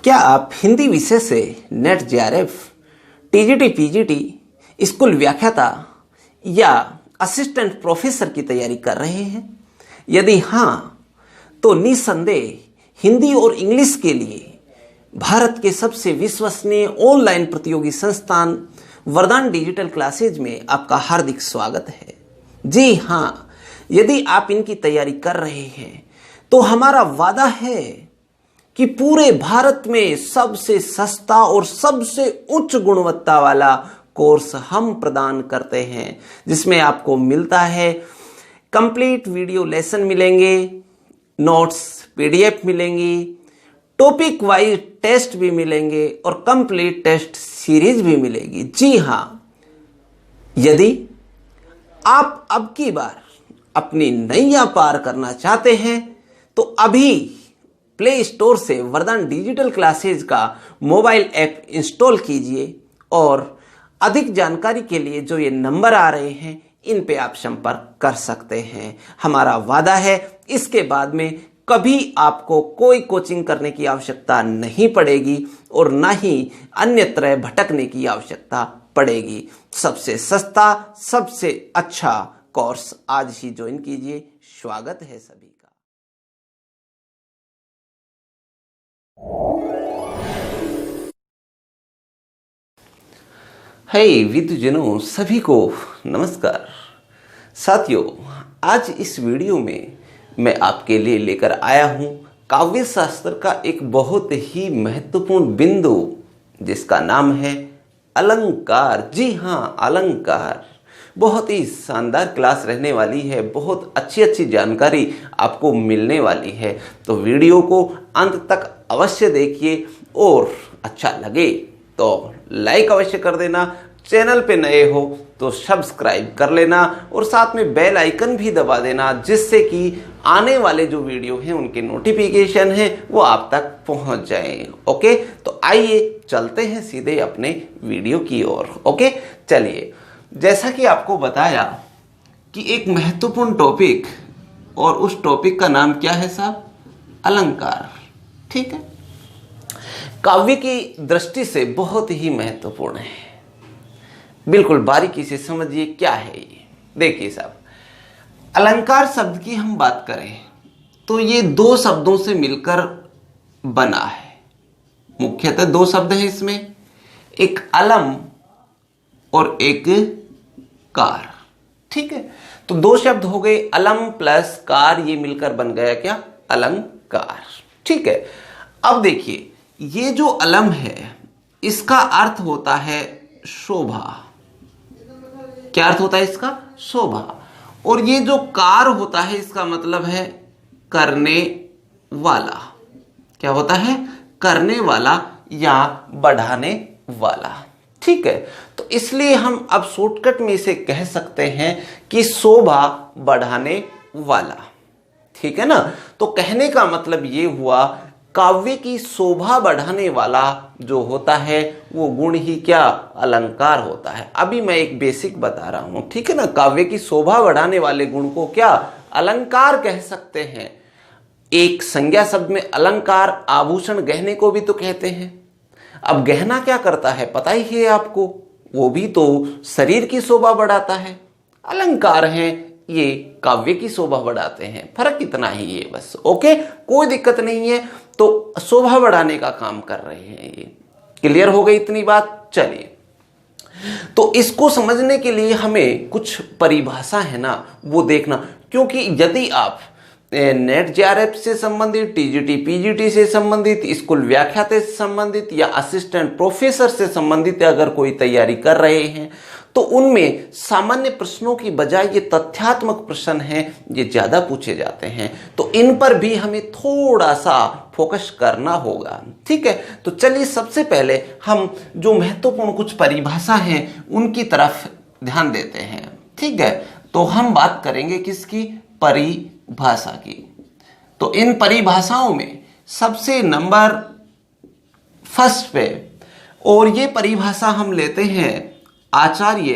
क्या आप हिंदी विषय से net JRF, TGT, PGT, school व्याख्याता या असिस्टेंट प्रोफेसर की तैयारी कर रहे हैं? यदि हाँ, तो निस्संदेह हिंदी और इंग्लिश के लिए भारत के सबसे विश्वसनीय ऑनलाइन प्रतियोगी संस्थान वरदान डिजिटल क्लासेज में आपका हार्दिक स्वागत है। जी हाँ, यदि आप इनकी तैयारी कर रहे हैं तो हमारा वादा है कि पूरे भारत में सबसे सस्ता और सबसे उच्च गुणवत्ता वाला कोर्स हम प्रदान करते हैं, जिसमें आपको मिलता है कंप्लीट वीडियो लेसन मिलेंगे, नोट्स पीडीएफ मिलेंगी, टॉपिक वाइज टेस्ट भी मिलेंगे और कंप्लीट टेस्ट सीरीज भी मिलेगी। जी हाँ, यदि आप अब की बार अपनी नैया पार करना चाहते हैं तो अभी प्ले स्टोर से वरदान डिजिटल क्लासेज का मोबाइल ऐप इंस्टॉल कीजिए और अधिक जानकारी के लिए जो ये नंबर आ रहे हैं इन पे आप संपर्क कर सकते हैं। हमारा वादा है इसके बाद में कभी आपको कोई कोचिंग करने की आवश्यकता नहीं पड़ेगी और ना ही अन्यत्र भटकने की आवश्यकता पड़ेगी। सबसे सस्ता, सबसे अच्छा कोर्स आज ही ज्वाइन कीजिए। स्वागत है सभी का। हे विद्युजनों, सभी को नमस्कार। साथियों, आज इस वीडियो में मैं आपके लिए लेकर आया हूं काव्य शास्त्र का एक बहुत ही महत्वपूर्ण बिंदु, जिसका नाम है अलंकार। जी हाँ, अलंकार। बहुत ही शानदार क्लास रहने वाली है, बहुत अच्छी जानकारी आपको मिलने वाली है। तो वीडियो को अंत तक अवश्य देखिए और अच्छा लगे तो लाइक अवश्य कर देना। चैनल पे नए हो तो सब्सक्राइब कर लेना और साथ में बेल आइकन भी दबा देना, जिससे कि आने वाले जो वीडियो हैं उनके नोटिफिकेशन है वो आप तक पहुंच जाएं। ओके, तो आइए चलते हैं सीधे अपने वीडियो की ओर। ओके, चलिए, जैसा कि आपको बताया कि एक महत्वपूर्ण टॉपिक, और उस टॉपिक का नाम क्या है साहब? अलंकार। ठीक है, काव्य की दृष्टि से बहुत ही महत्वपूर्ण है। बिल्कुल बारीकी से समझिए क्या है ये। देखिए साहब, अलंकार शब्द की हम बात करें तो ये दो शब्दों से मिलकर बना है। मुख्यतः दो शब्द हैं इसमें, एक अलम और एक कार। ठीक है, तो दो शब्द हो गए, अलम प्लस कार, ये मिलकर बन गया क्या? अलंकार। ठीक है, अब देखिए, ये जो अलम है इसका अर्थ होता है शोभा। क्या अर्थ होता है इसका? शोभा। और ये जो कार होता है इसका मतलब है करने वाला। क्या होता है? करने वाला या बढ़ाने वाला। ठीक है, तो इसलिए हम अब शॉर्टकट में इसे कह सकते हैं कि शोभा बढ़ाने वाला। ठीक है ना? तो कहने का मतलब ये हुआ, काव्य की शोभा बढ़ाने वाला जो होता है वो गुण ही क्या? अलंकार होता है। अभी मैं एक बेसिक बता रहा हूं, ठीक है ना? काव्य की शोभा बढ़ाने वाले गुण को क्या? अलंकार कह सकते हैं। एक संज्ञा शब्द में अलंकार, आभूषण, गहने को भी तो कहते हैं। अब गहना क्या करता है पता ही है आपको, वो भी तो शरीर की शोभा बढ़ाता है। अलंकार हैं, ये काव्य की शोभा बढ़ाते हैं। फर्क इतना ही है बस। ओके, कोई दिक्कत नहीं है। तो शोभा बढ़ाने का काम कर रहे हैं ये। क्लियर हो गई इतनी बात? चलिए, तो इसको समझने के लिए हमें कुछ परिभाषा है ना वो देखना, क्योंकि यदि आप नेट जेआरएफ से संबंधित, टीजीटी, पीजीटी से संबंधित, स्कूल व्याख्याता से संबंधित या असिस्टेंट प्रोफेसर से संबंधित अगर कोई तैयारी कर रहे हैं तो उनमें सामान्य प्रश्नों की बजाय ये तथ्यात्मक प्रश्न हैं, ये ज्यादा पूछे जाते हैं। तो इन पर भी हमें थोड़ा सा फोकस करना होगा। ठीक है, तो चलिए सबसे पहले हम जो महत्वपूर्ण कुछ परिभाषा हैं उनकी तरफ ध्यान देते हैं। ठीक है, तो हम बात करेंगे किसकी? परिभाषा की। तो इन परिभाषाओं में सबसे नंबर फर्स्ट पे, और ये परिभाषा हम लेते हैं आचार्य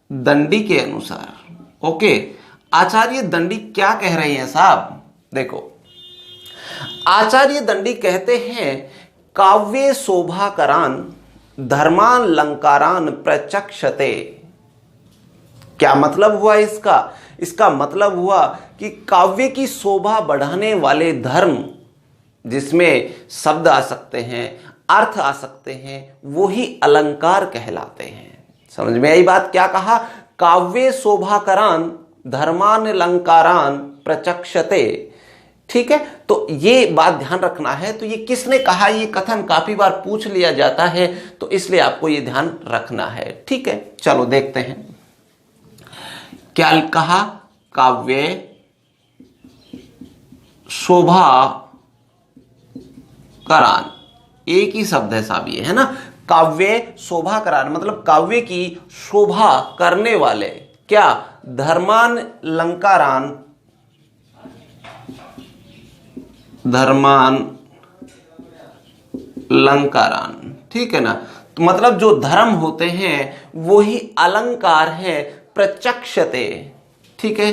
दंडी के अनुसार। ओके, आचार्य दंडी क्या कह रहे हैं साहब? देखो, आचार्य दंडी कहते हैं काव्ये शोभाकरान धर्मालंकारान प्रचक्षते। क्या मतलब हुआ इसका? इसका मतलब हुआ कि काव्य की शोभा बढ़ाने वाले धर्म, जिसमें शब्द आ सकते हैं, अर्थ आ सकते हैं, वो ही अलंकार कहलाते हैं। समझ में आई बात? क्या कहा? काव्ये शोभाकरान धर्मान अलंकारान प्रचक्षते। ठीक है, तो ये बात ध्यान रखना है। तो ये किसने कहा? ये कथन काफी बार पूछ लिया जाता है, तो इसलिए आपको ये ध्यान रखना है। ठीक है, चलो देखते हैं क्या कहा। काव्य शोभा करान, एक ही शब्द है साहब, ये है ना। काव्य शोभा करान मतलब काव्य की शोभा करने वाले क्या? धर्मान लंकारान, धर्मान लंकारान। ठीक है ना, तो मतलब जो धर्म होते हैं वो ही अलंकार है। प्रचक्षते। ठीक है,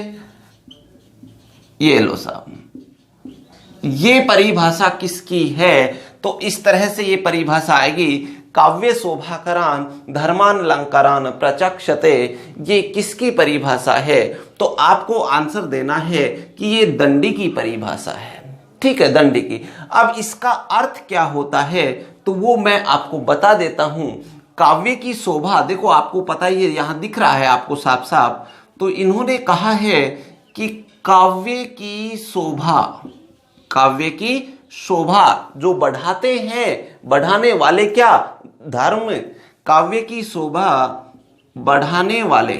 ये लो साहब, ये परिभाषा किसकी है? तो इस तरह से ये परिभाषा आएगी, काव्य शोभाकरान धर्मान अलंकारान प्रचक्षते। ये किसकी परिभाषा है? तो आपको आंसर देना है कि ये दंडी की परिभाषा है। ठीक है, दंडी की। अब इसका अर्थ क्या होता है तो वो मैं आपको बता देता हूं। काव्य की शोभा, देखो आपको पता ही है, यहां दिख रहा है आपको साफ साफ। तो इन्होंने कहा है कि काव्य की शोभा, काव्य की शोभा जो बढ़ाते हैं, बढ़ाने वाले क्या? धर्म। काव्य की शोभा बढ़ाने वाले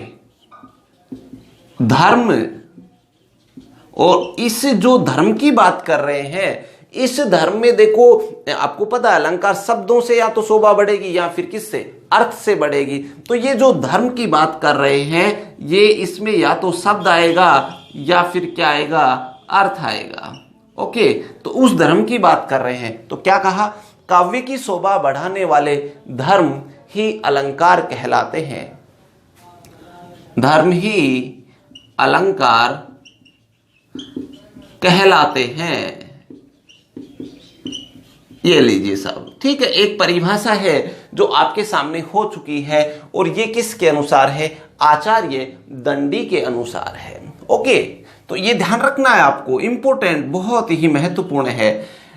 धर्म। और इस जो धर्म की बात कर रहे हैं, इस धर्म में देखो आपको पता है अलंकार शब्दों से या तो शोभा बढ़ेगी या फिर किससे? अर्थ से बढ़ेगी। तो ये जो धर्म की बात कर रहे हैं, ये इसमें या तो शब्द आएगा या फिर क्या आएगा? अर्थ आएगा। ओके, तो उस धर्म की बात कर रहे हैं। तो क्या कहा? काव्य की शोभा बढ़ाने वाले धर्म ही अलंकार कहलाते हैं। धर्म ही अलंकार कहलाते हैं। ये लीजिए साहब। ठीक है, एक परिभाषा है जो आपके सामने हो चुकी है, और ये किसके अनुसार है? आचार्य दंडी के अनुसार है। ओके, तो ये ध्यान रखना है आपको, इंपॉर्टेंट, बहुत ही महत्वपूर्ण है।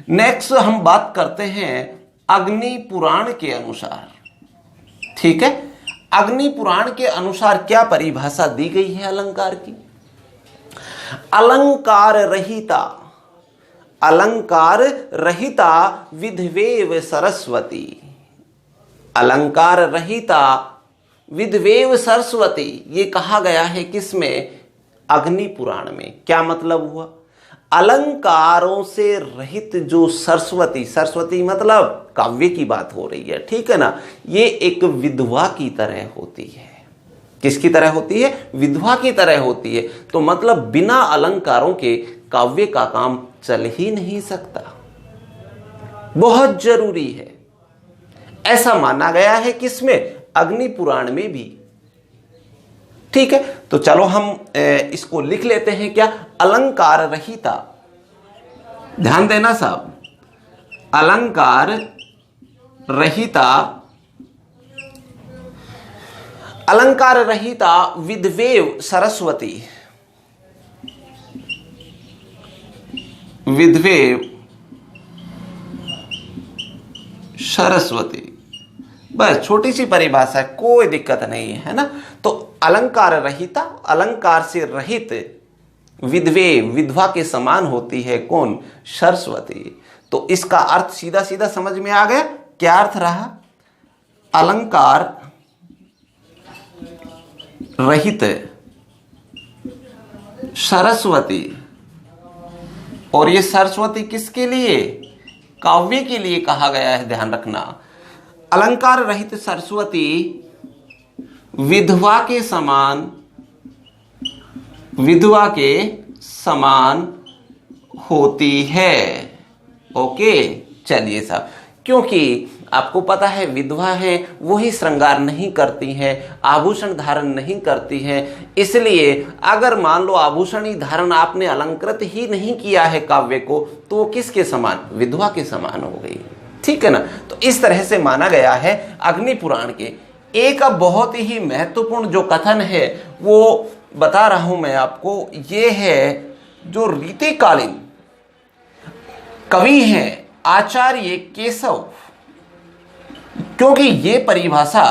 नेक्स्ट हम बात करते हैं अग्नि पुराण के अनुसार। ठीक है, अग्नि पुराण के अनुसार क्या परिभाषा दी गई है अलंकार की? अलंकार रहिता, अलंकार रहिता विधवेव सरस्वती। अलंकार रहिता विधवेव सरस्वती, ये कहा गया है किसमें? अग्नि पुराण में। क्या मतलब हुआ? अलंकारों से रहित जो सरस्वती, सरस्वती मतलब काव्य की बात हो रही है। ठीक है ना, ये एक विधवा की तरह होती है। किसकी तरह होती है? विधवा की तरह होती है। तो मतलब बिना अलंकारों के काव्य का काम चल ही नहीं सकता, बहुत जरूरी है। ऐसा माना गया है किसमें? अग्नि पुराण में भी। ठीक है, तो चलो हम इसको लिख लेते हैं। क्या? अलंकार रहिता, ध्यान देना साहब, अलंकार रहिता, अलंकार रहिता विधवेव सरस्वती, विधवेव सरस्वती। बस छोटी सी परिभाषा है, कोई दिक्कत नहीं है ना। तो अलंकार रहिता, अलंकार से रहित, विधवेव विधवा के समान होती है कौन? सरस्वती। तो इसका अर्थ सीधा सीधा समझ में आ गया। क्या अर्थ रहा? अलंकार रहित सरस्वती। और ये सरस्वती किसके लिए? काव्य के लिए कहा गया है, ध्यान रखना। अलंकार रहित सरस्वती विधवा के समान, विधवा के समान होती है। ओके, चलिए साहब, क्योंकि आपको पता है विधवा है वही श्रृंगार नहीं करती हैं, आभूषण धारण नहीं करती हैं। इसलिए अगर मान लो आभूषण ही धारण आपने अलंकृत ही नहीं किया है काव्य को, तो वो किसके समान? विधवा के समान हो गई। ठीक है ना। तो इस तरह से माना गया है अग्नि पुराण के। एक अब बहुत ही महत्वपूर्ण जो कथन है वो बता रहा हूं मैं आपको, ये है जो रीतिकालीन कवि हैं आचार्य केशव, क्योंकि ये परिभाषा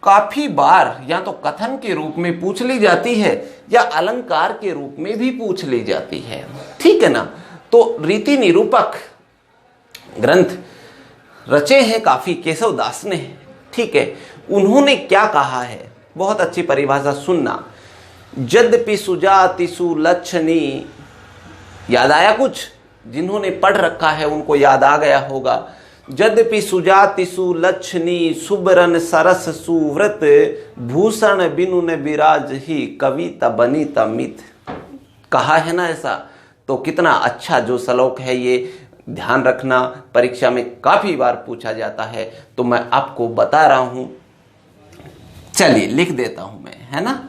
काफी बार या तो कथन के रूप में पूछ ली जाती है या अलंकार के रूप में भी पूछ ली जाती है, ठीक है ना। तो रीति निरूपक ग्रंथ रचे हैं काफी केशव दास ने, ठीक है। उन्होंने क्या कहा है, बहुत अच्छी परिभाषा सुनना। यद्यपि सुजातिषु लक्षणी, याद आया कुछ? जिन्होंने पढ़ रखा है उनको याद आ गया होगा। यद्यपि सुजातिषु लक्षणी सुबरन सरस सुव्रत भूषण बिनु न विराज ही कविता बनिता मित, कहा है ना ऐसा। तो कितना अच्छा जो श्लोक है ये, ध्यान रखना, परीक्षा में काफी बार पूछा जाता है, तो मैं आपको बता रहा हूं। चलिए लिख देता हूं मैं, है ना।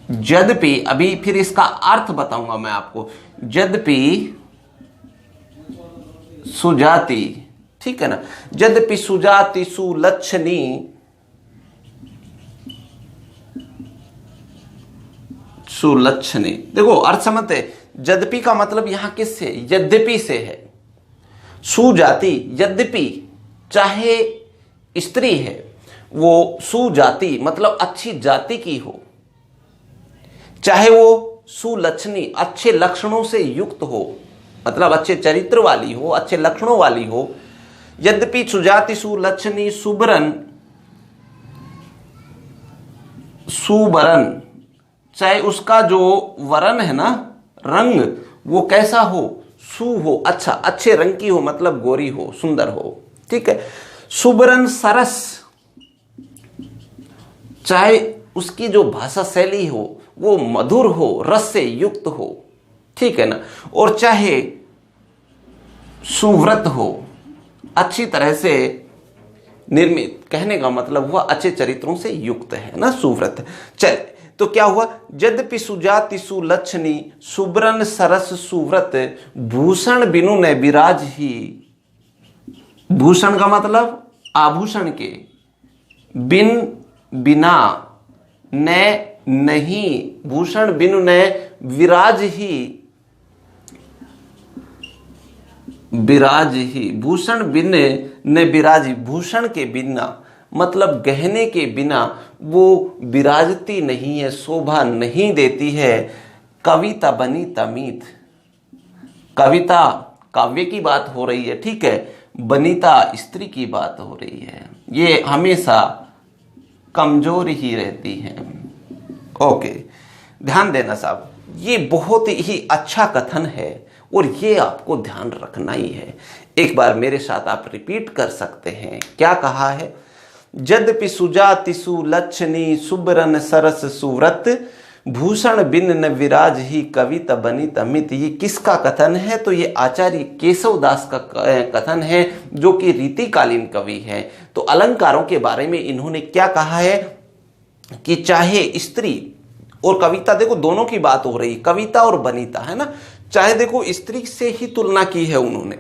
यद्यपि, अभी फिर इसका अर्थ बताऊंगा मैं आपको। यद्यपि सुजाति, ठीक है ना। यद्यपि सुजाति सुलक्षणी, सुलक्षणी, देखो अर्थ समझते। यद्यपि का मतलब यहां किससे? यद्यपि से है। सुजाति, यद्यपि चाहे स्त्री है, वो सुजाति मतलब अच्छी जाति की हो, चाहे वो सुलक्षणी अच्छे लक्षणों से युक्त हो, मतलब अच्छे चरित्र वाली हो, अच्छे लक्षणों वाली हो। यद्यपि सुजाति सुलक्षणी सुबरन, सुबरन चाहे उसका जो वरण है ना, रंग, वो कैसा हो? सु हो, अच्छा, अच्छे रंग की हो, मतलब गोरी हो, सुंदर हो, ठीक है। सुबरन सरस, चाहे उसकी जो भाषा शैली हो वो मधुर हो, रस से युक्त हो, ठीक है ना। और चाहे सुव्रत हो, अच्छी तरह से निर्मित, कहने का मतलब हुआ अच्छे चरित्रों से युक्त है ना, सुव्रत। चल, तो क्या हुआ? यद्यपि सुजाति सुलक्षणी सुब्रन सरस सुव्रत भूषण बिनु न विराज ही, भूषण का मतलब आभूषण के, बिन बिना, न नहीं, भूषण बिनु न विराज ही, विराज ही, भूषण बिन न विराज, भूषण के बिना मतलब गहने के बिना वो विराजती नहीं है, शोभा नहीं देती है। कविता बनी तमीत, कविता काव्य की बात हो रही है, ठीक है। बनीता स्त्री की बात हो रही है, ये हमेशा कमजोर ही रहती है। ओके, ध्यान देना साहब, ये बहुत ही अच्छा कथन है और ये आपको ध्यान रखना ही है। एक बार मेरे साथ आप रिपीट कर सकते हैं। क्या कहा है? यद्यपि सुजाति सुलक्षणी सुबरन सरस सुव्रत भूषण बिन न विराज ही कविता बनित अमित। ये किसका कथन है? तो ये आचार्य केशव दास का कथन है, जो कि रीतिकालीन कवि है। तो अलंकारों के बारे में इन्होंने क्या कहा है कि चाहे स्त्री और कविता, देखो दोनों की बात हो रही, कविता और बनीता, है ना। चाहे देखो स्त्री से ही तुलना की है उन्होंने,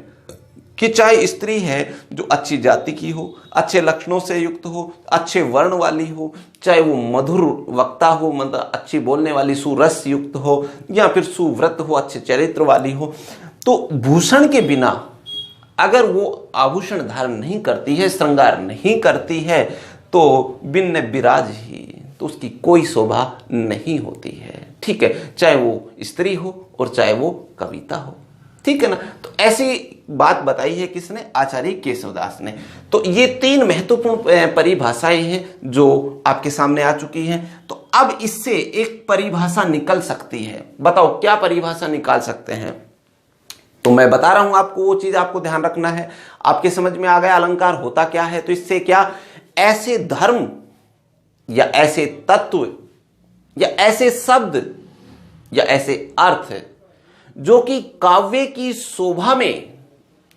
कि चाहे स्त्री है जो अच्छी जाति की हो, अच्छे लक्षणों से युक्त हो, अच्छे वर्ण वाली हो, चाहे वो मधुर वक्ता हो, मतलब अच्छी बोलने वाली, सुरस युक्त हो, या फिर सुव्रत हो, अच्छे चरित्र वाली हो। तो भूषण के बिना अगर वो आभूषण धारण नहीं करती है, श्रृंगार नहीं करती है, तो बिन विराज ही, तो उसकी कोई शोभा नहीं होती है, ठीक है। चाहे वो स्त्री हो और चाहे वो कविता हो, ठीक है ना। तो ऐसी बात बताई है किसने? आचार्य केशवदास ने। तो ये तीन महत्वपूर्ण परिभाषाएं हैं जो आपके सामने आ चुकी हैं। तो अब इससे एक परिभाषा निकल सकती है। बताओ क्या परिभाषा निकाल सकते हैं? तो मैं बता रहा हूं आपको, वो चीज आपको ध्यान रखना है। आपके समझ में आ गया अलंकार होता क्या है? तो इससे क्या, ऐसे धर्म या ऐसे तत्व या ऐसे शब्द या ऐसे अर्थ जो कि काव्य की शोभा में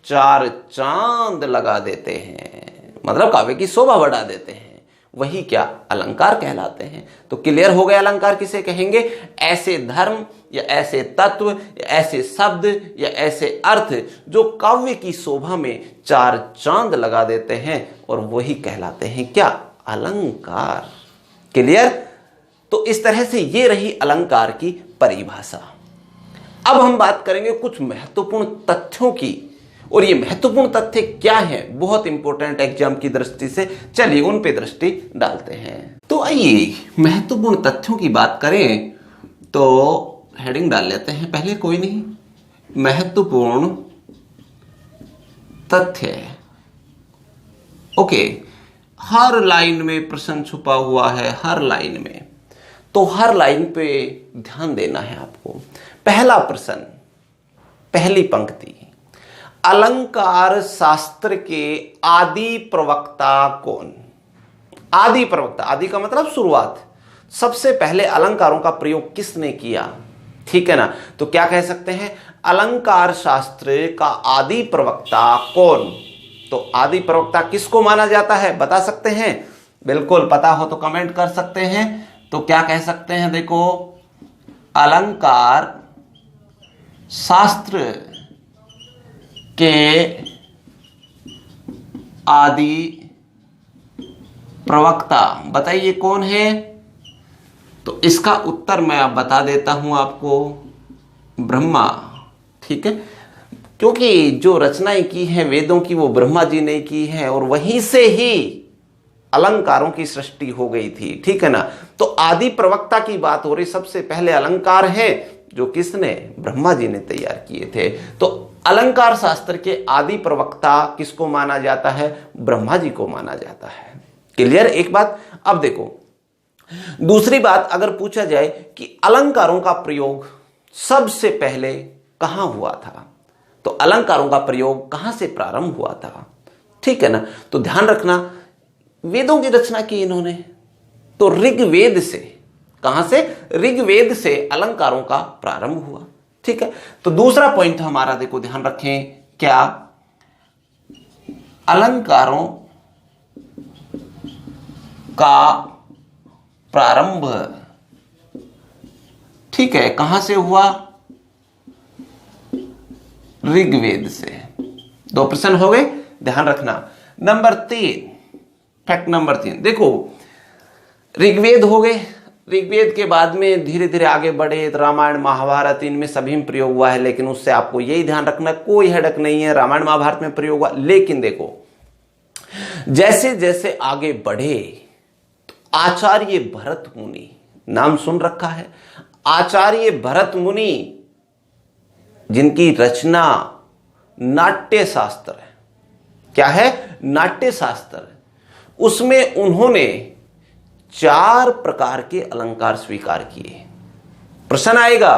चार चांद लगा देते हैं, मतलब काव्य की शोभा बढ़ा देते हैं, वही क्या अलंकार कहलाते हैं। तो क्लियर हो गया अलंकार किसे कहेंगे? ऐसे धर्म या ऐसे तत्व या ऐसे शब्द या ऐसे अर्थ जो काव्य की शोभा में चार चांद लगा देते हैं, और वही कहलाते हैं क्या? अलंकार। क्लियर? तो इस तरह से ये रही अलंकार की परिभाषा। अब हम बात करेंगे कुछ महत्वपूर्ण तथ्यों की, और ये महत्वपूर्ण तथ्य क्या हैं, बहुत इंपॉर्टेंट एग्जाम की दृष्टि से। चलिए उन पे दृष्टि डालते हैं। तो आइए महत्वपूर्ण तथ्यों की बात करें तो हेडिंग डाल लेते हैं पहले, कोई नहीं, महत्वपूर्ण तथ्य। ओके, हर लाइन में प्रश्न छुपा हुआ है, हर लाइन में, तो हर लाइन पे ध्यान देना है आपको। पहला प्रश्न, पहली पंक्ति, अलंकार शास्त्र के आदि प्रवक्ता कौन? आदि प्रवक्ता, आदि का मतलब शुरुआत, सबसे पहले अलंकारों का प्रयोग किसने किया? ठीक है ना? तो क्या कह सकते हैं? अलंकार शास्त्र का आदि प्रवक्ता कौन? तो आदि प्रवक्ता किसको माना जाता है, बता सकते हैं? बिल्कुल पता हो तो कमेंट कर सकते हैं। तो क्या कह सकते हैं? देखो, अलंकार शास्त्र के आदि प्रवक्ता, बताइए कौन है? तो इसका उत्तर मैं अब बता देता हूं आपको, ब्रह्मा। ठीक है, क्योंकि जो रचनाएं की हैं वेदों की वो ब्रह्मा जी ने की है, और वहीं से ही अलंकारों की सृष्टि हो गई थी। ठीक है ना? तो आदि प्रवक्ता की बात हो रही, सबसे पहले अलंकार है जो किसने? ब्रह्मा जी ने तैयार किए थे। तो अलंकार शास्त्र के आदि प्रवक्ता किसको माना जाता है? ब्रह्मा जी को माना जाता है। क्लियर एक बात? अब देखो दूसरी बात, अगर पूछा जाए कि अलंकारों का प्रयोग सबसे पहले कहां हुआ था, तो अलंकारों का प्रयोग कहां से प्रारंभ हुआ था? ठीक है ना? तो ध्यान रखना, वेदों की रचना की इन्होंने, तो ऋग्वेद से, कहां से? ऋग्वेद से अलंकारों का प्रारंभ हुआ। ठीक है, तो दूसरा पॉइंट हमारा देखो, ध्यान रखें, क्या? अलंकारों का प्रारंभ, ठीक है, कहां से हुआ? ऋग्वेद से। दो प्रश्न हो गए, ध्यान रखना। नंबर 3, फैक्ट नंबर 3, देखो ऋग्वेद हो गए, ऋग्वेद के बाद में धीरे धीरे आगे बढ़े, रामायण महाभारत इनमें सभी में प्रयोग हुआ है, लेकिन उससे आपको यही ध्यान रखना, कोई हेडक नहीं है, रामायण महाभारत में प्रयोग हुआ। लेकिन देखो जैसे जैसे आगे बढ़े, तो आचार्य भरत मुनि, नाम सुन रखा है, आचार्य भरत मुनि, जिनकी रचना नाट्य शास्त्र है। क्या है? नाट्य शास्त्र। उसमें उन्होंने 4 प्रकार के अलंकार स्वीकार किए। प्रश्न आएगा,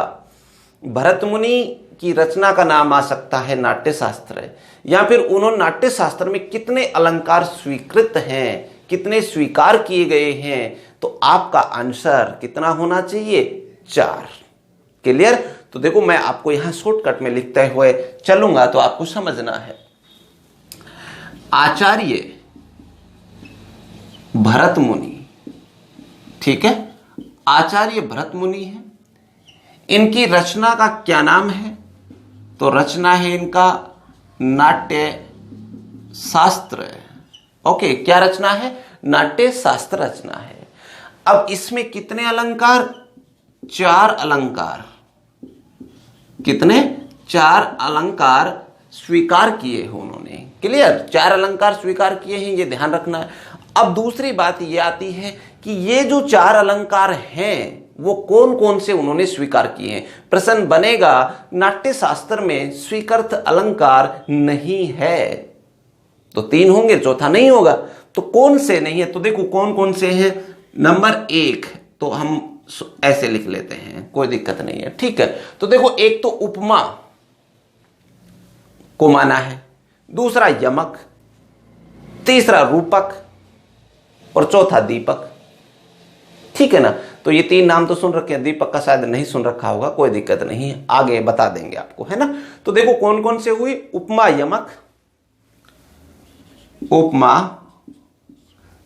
भरत मुनि की रचना का नाम आ सकता है नाट्य शास्त्र है, या फिर उन्होंने नाट्य शास्त्र में कितने अलंकार स्वीकृत हैं, कितने स्वीकार किए गए हैं? तो आपका आंसर कितना होना चाहिए? 4। क्लियर? तो देखो मैं आपको यहां शॉर्टकट में लिखते हुए चलूंगा तो आपको समझना है। आचार्य भरत मुनि, ठीक है, आचार्य भरत मुनि है। इनकी रचना का क्या नाम है? तो रचना है इनका नाट्य शास्त्र। ओके, क्या रचना है? नाट्य शास्त्र रचना है। अब इसमें कितने अलंकार? 4 अलंकार। कितने? 4 अलंकार स्वीकार किए हैं उन्होंने। क्लियर? 4 अलंकार स्वीकार किए हैं, ये ध्यान रखना है। अब दूसरी बात ये आती है कि ये जो 4 अलंकार हैं वो कौन कौन से उन्होंने स्वीकार किए हैं। प्रश्न बनेगा, नाट्य शास्त्र में स्वीकृत अलंकार नहीं है, तो 3 होंगे, चौथा नहीं होगा। तो कौन से नहीं है? तो देखो कौन कौन से हैं। नंबर 1 तो हम ऐसे लिख लेते हैं, कोई दिक्कत नहीं है। ठीक है, तो देखो एक तो उपमा को माना है, दूसरा यमक, तीसरा रूपक और चौथा दीपक। ठीक है ना? तो ये 3 नाम तो सुन रखे हैं, दीपक का शायद नहीं सुन रखा होगा, कोई दिक्कत नहीं है, आगे बता देंगे आपको, है ना? तो देखो कौन कौन से हुई? उपमा, यमक, उपमा,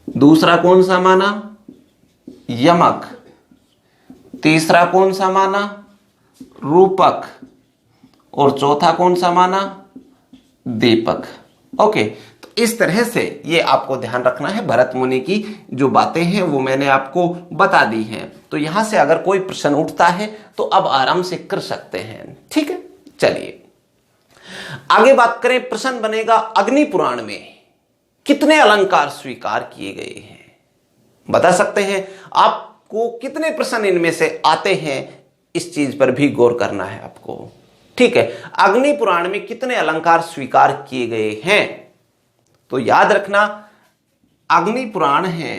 दूसरा कौन सा माना? यमक, तीसरा कौन सा माना? रूपक और चौथा कौन सा माना, दीपक। ओके, तो इस तरह से ये आपको ध्यान रखना है। भरत मुनि की जो बातें हैं वो मैंने आपको बता दी हैं। तो यहां से अगर कोई प्रश्न उठता है तो अब आराम से कर सकते हैं। ठीक है, चलिए आगे बात करें। प्रश्न बनेगा अग्नि पुराण में कितने अलंकार स्वीकार किए गए हैं, बता सकते हैं। आपको कितने प्रश्न इनमें से आते हैं, इस चीज पर भी गौर करना है आपको। ठीक है, अग्नि पुराण में कितने अलंकार स्वीकार किए गए हैं, तो याद रखना अग्नि पुराण है,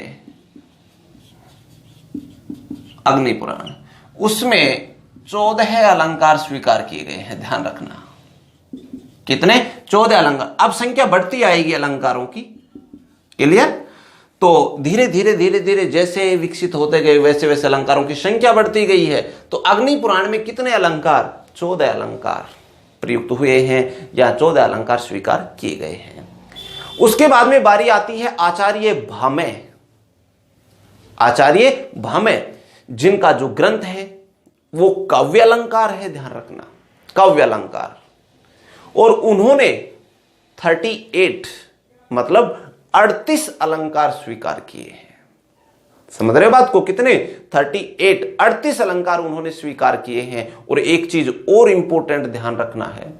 अग्नि पुराण, उसमें 14 अलंकार स्वीकार किए गए हैं। ध्यान रखना कितने, 14 अलंकार। अब संख्या बढ़ती आएगी अलंकारों की, क्लियर। तो धीरे धीरे धीरे धीरे जैसे विकसित होते गए वैसे वैसे अलंकारों की संख्या बढ़ती गई है। तो अग्नि पुराण में कितने अलंकार, 14 अलंकार प्रयुक्त हुए हैं या 14 अलंकार स्वीकार किए गए हैं। उसके बाद में बारी आती है आचार्य भामह। आचार्य भामह जिनका जो ग्रंथ है वो काव्य अलंकार है, ध्यान रखना काव्य अलंकार। और उन्होंने 38 मतलब 38 अलंकार स्वीकार किए हैं। समझ रहे हो बात को, कितने, 38 अलंकार उन्होंने स्वीकार किए हैं। और एक चीज और इंपॉर्टेंट ध्यान रखना है,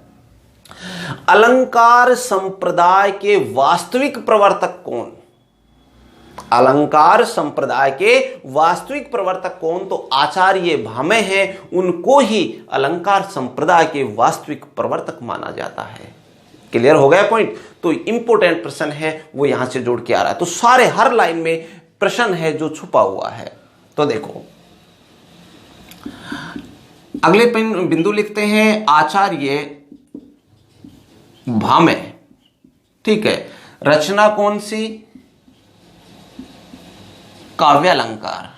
अलंकार संप्रदाय के वास्तविक प्रवर्तक कौन, अलंकार संप्रदाय के वास्तविक प्रवर्तक कौन, तो आचार्य भामह हैं। उनको ही अलंकार संप्रदाय के वास्तविक प्रवर्तक माना जाता है। क्लियर हो गया पॉइंट। तो इंपॉर्टेंट प्रश्न है वो यहां से जोड़ के आ रहा है। तो सारे हर लाइन में प्रश्न है जो छुपा हुआ है। तो देखो अगले बिंदु लिखते हैं आचार्य भामह। ठीक है, रचना कौन सी, काव्य अलंकार।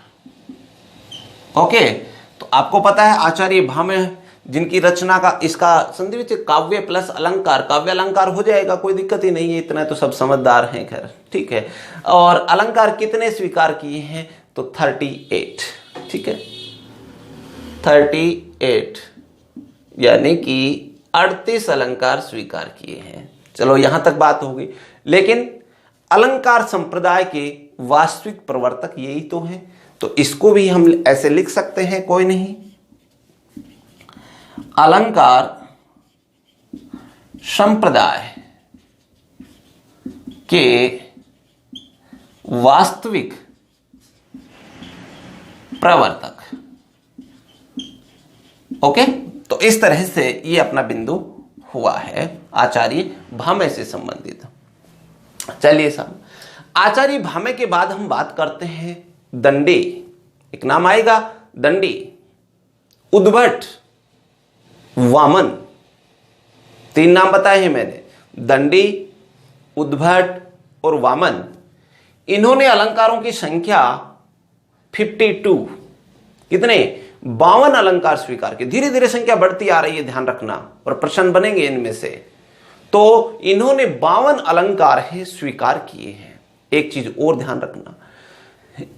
ओके, तो आपको पता है आचार्य भामह जिनकी रचना का इसका संधि विच्छेद काव्य प्लस अलंकार, काव्य अलंकार हो जाएगा, कोई दिक्कत ही नहीं है, इतना तो सब समझदार हैं। खैर ठीक है, और अलंकार कितने स्वीकार किए हैं, तो 38। ठीक है, 38 यानी कि 38 अलंकार स्वीकार किए हैं। चलो यहां तक बात होगी। लेकिन अलंकार संप्रदाय के वास्तविक प्रवर्तक यही तो हैं, तो इसको भी हम ऐसे लिख सकते हैं, कोई नहीं। अलंकार संप्रदाय के वास्तविक प्रवर्तक। ओके, तो इस तरह से ये अपना बिंदु हुआ है आचार्य भामह से संबंधित। चलिए साहब, आचार्य भामह के बाद हम बात करते हैं दंडी। एक नाम आएगा दंडी, उद्भट, वामन। 3 नाम बताए हैं मैंने, दंडी, उद्भट और वामन। इन्होंने अलंकारों की संख्या 52, कितने, 52 अलंकार स्वीकार किए। धीरे धीरे संख्या बढ़ती आ रही है, ध्यान रखना, और प्रश्न बनेंगे इनमें से। तो इन्होंने 52 अलंकार है स्वीकार किए हैं। एक चीज और ध्यान रखना,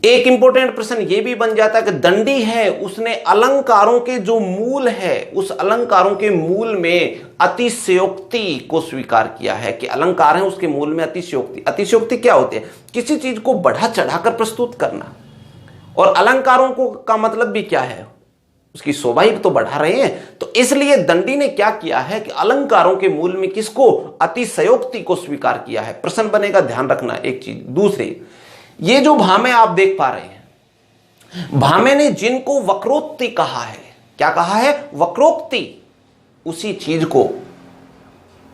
एक इंपॉर्टेंट प्रश्न यह भी बन जाता है कि दंडी है, उसने अलंकारों के जो मूल है उस अलंकारों के मूल में अतिशयोक्ति को स्वीकार किया है। कि अलंकार है उसके मूल में अतिशयोक्ति। अतिशयोक्ति क्या होती है, किसी चीज को बढ़ा चढ़ाकर प्रस्तुत करना। और अलंकारों को का मतलब भी क्या है, उसकी शोभा ही तो बढ़ा रहे हैं। तो इसलिए दंडी ने क्या किया है कि अलंकारों के मूल में किसको, अतिशयोक्ति को स्वीकार किया है। प्रश्न बनेगा, ध्यान रखना एक चीज। दूसरी, ये जो भामह आप देख पा रहे हैं, भामह ने जिनको वक्रोक्ति कहा है, क्या कहा है, वक्रोक्ति, उसी चीज को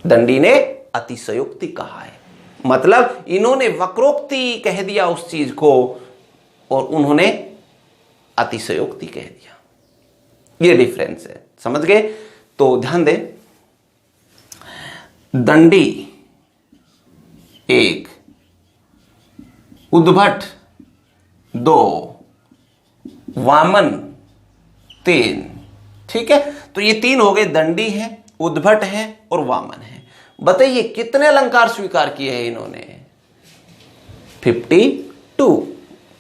दंडी ने अतिशयोक्ति कहा है। मतलब इन्होंने वक्रोक्ति कह दिया उस चीज को और उन्होंने अतिशयोक्ति कह दिया। ये डिफरेंस है, समझ गए। तो ध्यान दें, दंडी 1, उद्भट 2, वामन 3। ठीक है, तो ये 3 हो गए, दंडी है, उद्भट है और वामन है। बताइए कितने अलंकार स्वीकार किए हैं इन्होंने, 52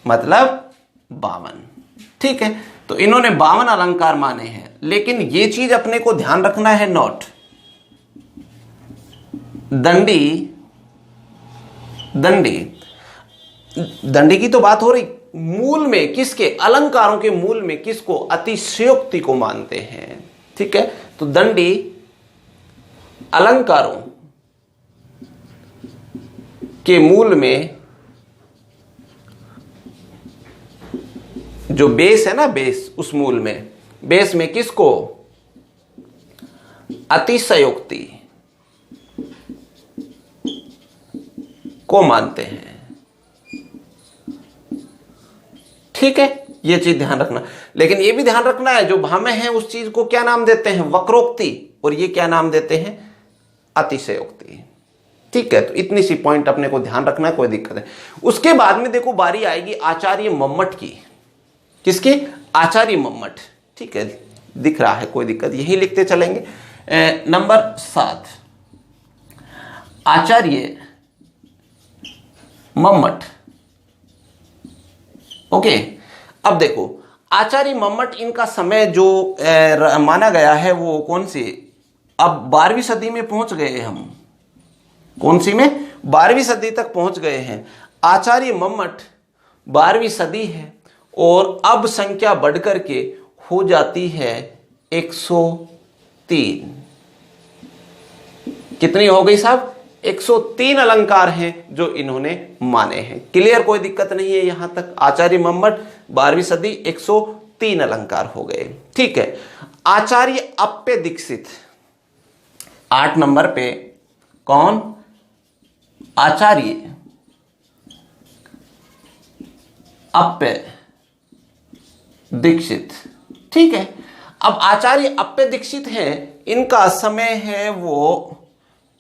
मतलब 52। ठीक है, तो इन्होंने 52 अलंकार माने हैं, लेकिन ये चीज अपने को ध्यान रखना है, नोट, दंडी की तो बात हो रही, मूल में किसके, अलंकारों के मूल में किसको, अतिशयोक्ति को मानते हैं। ठीक है, तो दंडी अलंकारों के मूल में जो बेस है ना, बेस, उस मूल में, बेस में किसको, अतिशयोक्ति को मानते हैं। ठीक है, ये चीज ध्यान रखना, लेकिन ये भी ध्यान रखना है जो भामे हैं उस चीज को क्या नाम देते हैं, वक्रोक्ति, और ये क्या नाम देते हैं, अतिशयोक्ति। ठीक है, तो इतनी सी पॉइंट अपने को ध्यान रखना है, कोई दिक्कत है। उसके बाद में देखो बारी आएगी आचार्य मम्मट की। किसकी, आचार्य मम्मट। ठीक है, दिख रहा है, कोई दिक्कत, यही लिखते चलेंगे। नंबर 7, आचार्य मम्मट। ओके, अब देखो आचार्य मम्मट, इनका समय जो माना गया है वो कौन सी, अब 12वीं सदी में पहुंच गए हम, कौन सी में, 12वीं सदी तक पहुंच गए हैं। आचार्य मम्मट 12वीं सदी है, और अब संख्या बढ़कर के हो जाती है 103। कितनी हो गई साहब, 103 अलंकार हैं जो इन्होंने माने हैं। क्लियर, कोई दिक्कत नहीं है यहां तक। आचार्य मम्मट 12वीं सदी, 103 अलंकार हो गए। ठीक है, आचार्य अप्पे दीक्षित 8 नंबर पे, कौन, आचार्य अप्पे दीक्षित। ठीक है, अब आचार्य अप्पे दीक्षित हैं, इनका समय है वो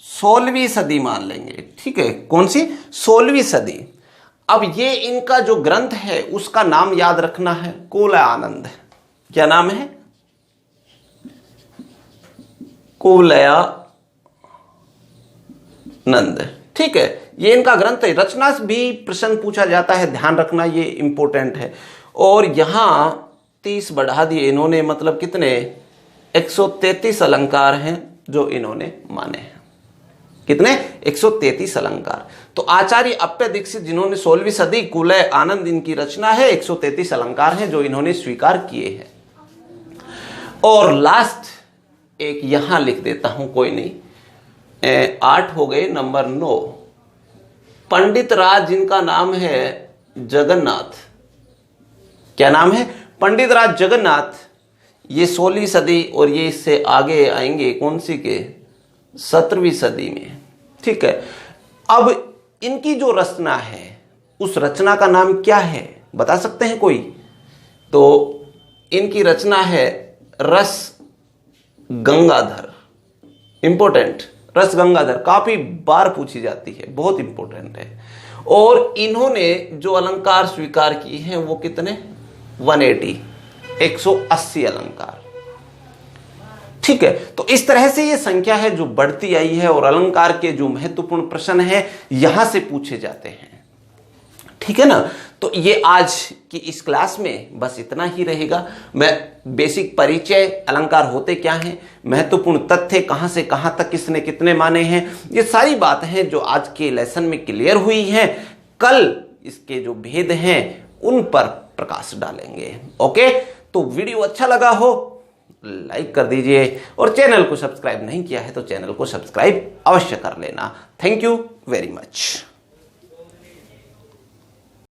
16वीं सदी मान लेंगे। ठीक है, कौन सी, 16वीं सदी। अब ये इनका जो ग्रंथ है उसका नाम याद रखना है, कुवलयानंद। क्या नाम है, कुवलयानंद। ठीक है, ये इनका ग्रंथ है। रचना भी प्रश्न पूछा जाता है, ध्यान रखना, ये इंपॉर्टेंट है। और यहां 30 बढ़ा दिए इन्होंने, मतलब कितने, 133 अलंकार हैं जो इन्होंने माने हैं। कितने, 133 अलंकार। तो आचार्य अप्पे दीक्षित जिन्होंने 16वीं सदी, कुवलय आनंद इनकी रचना है, 133 अलंकार हैं जो इन्होंने स्वीकार किए हैं। और लास्ट एक यहां लिख देता हूं, कोई नहीं, 8 हो गए। नंबर 9, पंडित राज, जिनका नाम है जगन्नाथ। क्या नाम है, पंडित राज जगन्नाथ। ये 16वीं सदी, और ये इससे आगे आएंगे कौन सी के, 17वीं सदी में। ठीक है, अब इनकी जो रचना है उस रचना का नाम क्या है, बता सकते हैं कोई? तो इनकी रचना है रस गंगाधर। इंपॉर्टेंट, रस गंगाधर काफी बार पूछी जाती है, बहुत इंपॉर्टेंट है। और इन्होंने जो अलंकार स्वीकार किए हैं वो कितने, 180 अलंकार। ठीक है, तो इस तरह से ये संख्या है जो बढ़ती आई है, और अलंकार के जो महत्वपूर्ण प्रश्न है यहां से पूछे जाते हैं। ठीक है ना, तो ये आज की इस क्लास में बस इतना ही रहेगा। मैं बेसिक परिचय, अलंकार होते क्या हैं, महत्वपूर्ण तथ्य, कहां से कहां तक किसने कितने माने हैं, ये सारी बातें हैं जो आज के लेसन में क्लियर हुई हैं। कल इसके जो भेद हैं उन पर प्रकाश डालेंगे। ओके, तो वीडियो अच्छा लगा हो लाइक कर दीजिए, और चैनल को सब्सक्राइब नहीं किया है तो चैनल को सब्सक्राइब अवश्य कर लेना। Thank you very much.